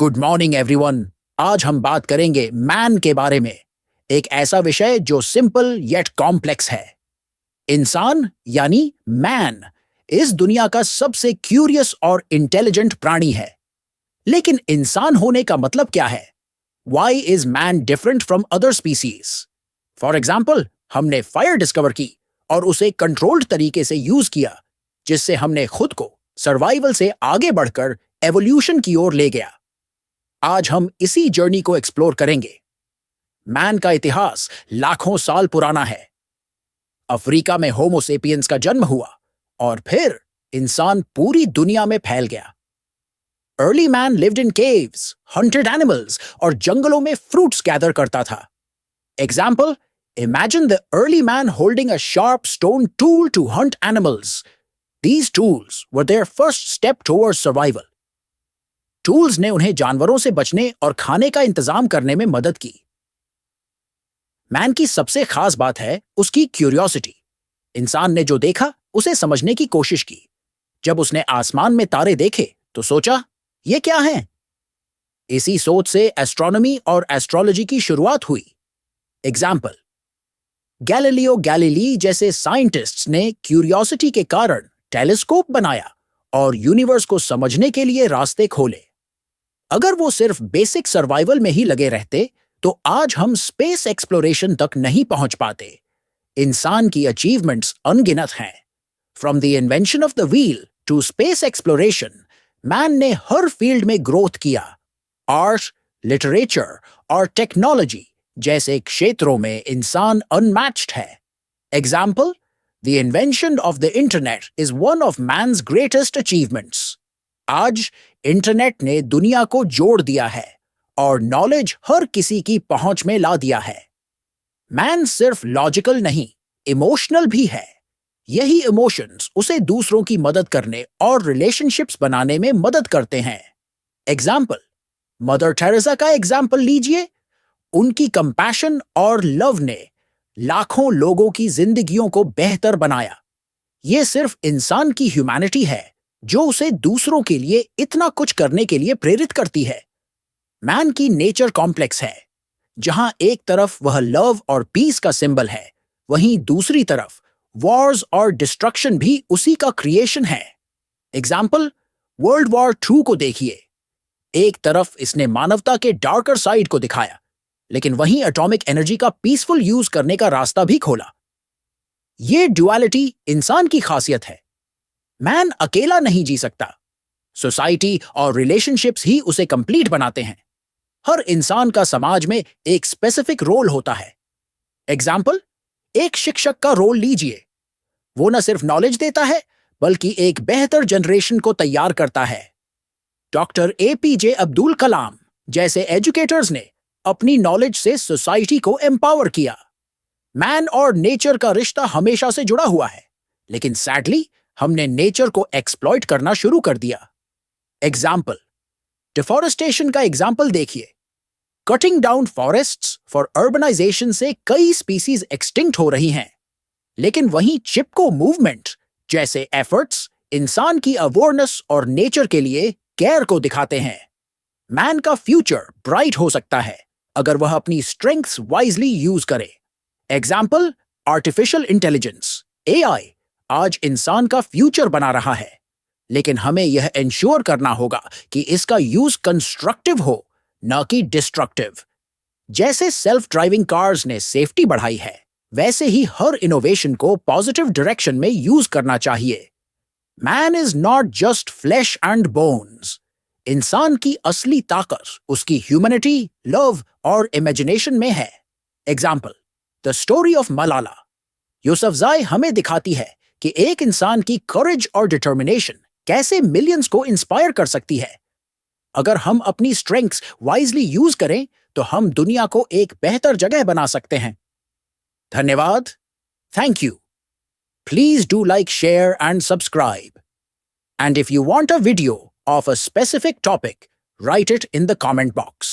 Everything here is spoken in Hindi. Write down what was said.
Good morning everyone. आज हम बात करेंगे मैन के बारे में, एक ऐसा विषय जो सिंपल येट कॉम्प्लेक्स है। इंसान यानी मैन इस दुनिया का सबसे क्यूरियस और इंटेलिजेंट प्राणी है। लेकिन इंसान होने का मतलब क्या है? Why is man different from other species? For example, हमने फायर डिस्कवर की और उसे कंट्रोल्ड तरीके से यूज किया, जिससे हमने खुद को सर्वाइवल से आगे बढ़कर एवोल्यूशन की ओर ले गया। आज हम इसी जर्नी को एक्सप्लोर करेंगे। मैन का इतिहास लाखों साल पुराना है। अफ्रीका में होमो सेपियंस का जन्म हुआ और फिर इंसान पूरी दुनिया में फैल गया। Early man lived in caves, hunted animals और जंगलों में फ्रूट्स गैदर करता था। Example, imagine the early man holding a sharp stone tool to hunt animals. These tools were their first step towards survival. Tools ने उन्हें जानवरों से बचने और खाने का इंतजाम करने में मदद की। मैन की सबसे खास बात है उसकी क्यूरियोसिटी। इंसान ने जो देखा उसे समझने की कोशिश की। जब उसने आसमान में तारे देखे तो सोचा, ये क्या है? इसी सोच से एस्ट्रोनॉमी और एस्ट्रोलॉजी की शुरुआत हुई। एग्जाम्पल, गैलीलियो गैलीली जैसे साइंटिस्ट्स ने क्यूरियोसिटी के कारण टेलीस्कोप बनाया और यूनिवर्स को समझने के लिए रास्ते खोले। अगर वो सिर्फ बेसिक सर्वाइवल में ही लगे रहते तो आज हम स्पेस एक्सप्लोरेशन तक नहीं पहुंच पाते। इंसान की अचीवमेंट्स अनगिनत हैं। From the invention of the wheel to space exploration, man ने हर फील्ड में ग्रोथ किया। आर्ट, लिटरेचर और टेक्नोलॉजी जैसे क्षेत्रों में इंसान अनमैच्ड है। Example, the invention of the internet is one of man's greatest achievements. आज इंटरनेट ने दुनिया को जोड़ दिया है और नॉलेज हर किसी की पहुंच में ला दिया है। मैन सिर्फ लॉजिकल नहीं, इमोशनल भी है। यही इमोशंस उसे दूसरों की मदद करने और रिलेशनशिप्स बनाने में मदद करते हैं। एग्जाम्पल, मदर टेरेसा का एग्जाम्पल लीजिए। उनकी कंपैशन और लव ने लाखों लोगों की जिंदगियों को बेहतर बनाया। ये सिर्फ इंसान की ह्यूमैनिटी है जो उसे दूसरों के लिए इतना कुछ करने के लिए प्रेरित करती है। मैन की नेचर कॉम्प्लेक्स है। जहां एक तरफ वह लव और पीस का सिंबल है, वहीं दूसरी तरफ वॉर्स और डिस्ट्रक्शन भी उसी का क्रिएशन है। एग्जाम्पल, वर्ल्ड वॉर 2 को देखिए। एक तरफ इसने मानवता के डार्कर साइड को दिखाया, लेकिन वहीं एटॉमिक एनर्जी का पीसफुल यूज करने का रास्ता भी खोला। ये ड्युअलिटी इंसान की खासियत है। मैन अकेला नहीं जी सकता। सोसाइटी और रिलेशनशिप्स ही उसे कंप्लीट बनाते हैं। हर इंसान का समाज में एक स्पेसिफिक रोल होता है। एग्जाम्पल, एक शिक्षक का रोल लीजिए। वो न सिर्फ नॉलेज देता है बल्कि एक बेहतर जनरेशन को तैयार करता है। डॉक्टर APJ अब्दुल कलाम जैसे एजुकेटर्स ने अपनी नॉलेज से सोसाइटी को एम्पावर किया। मैन और नेचर का रिश्ता हमेशा से जुड़ा हुआ है, लेकिन सैडली हमने नेचर को एक्सप्लॉइट करना शुरू कर दिया। एग्जाम्पल, डिफॉरेस्टेशन का एग्जाम्पल देखिए। Cutting down forests for urbanization से कई स्पीसीज एक्सटिंक्ट हो रही हैं, लेकिन वहीं चिपको मूवमेंट जैसे एफर्ट्स इंसान की अवेयरनेस और नेचर के लिए केयर को दिखाते हैं। मैन का फ्यूचर ब्राइट हो सकता है अगर वह अपनी स्ट्रेंथ्स वाइजली यूज करे। एग्जाम्पल, आर्टिफिशियल इंटेलिजेंस AI आज इंसान का फ्यूचर बना रहा है, लेकिन हमें यह इंश्योर करना होगा कि इसका यूज कंस्ट्रक्टिव हो, न कि डिस्ट्रक्टिव। जैसे सेल्फ ड्राइविंग कार्स ने सेफ्टी बढ़ाई है, वैसे ही हर इनोवेशन को पॉजिटिव डायरेक्शन में यूज करना चाहिए। Man is not just flash and bones. इंसान की असली ताकत उसकी ह्यूमैनिटी, लव और इमेजिनेशन में है। Example, the story of Malala. Yousafzai हमें दिखाती है कि एक इंसान की करेज और डिटर्मिनेशन कैसे मिलियंस को इंस्पायर कर सकती है। अगर हम अपनी स्ट्रेंथ्स वाइजली यूज करें तो हम दुनिया को एक बेहतर जगह बना सकते हैं। धन्यवाद। Thank you. Please do like, share and subscribe. And if you want a video of a specific topic, write it in the comment box.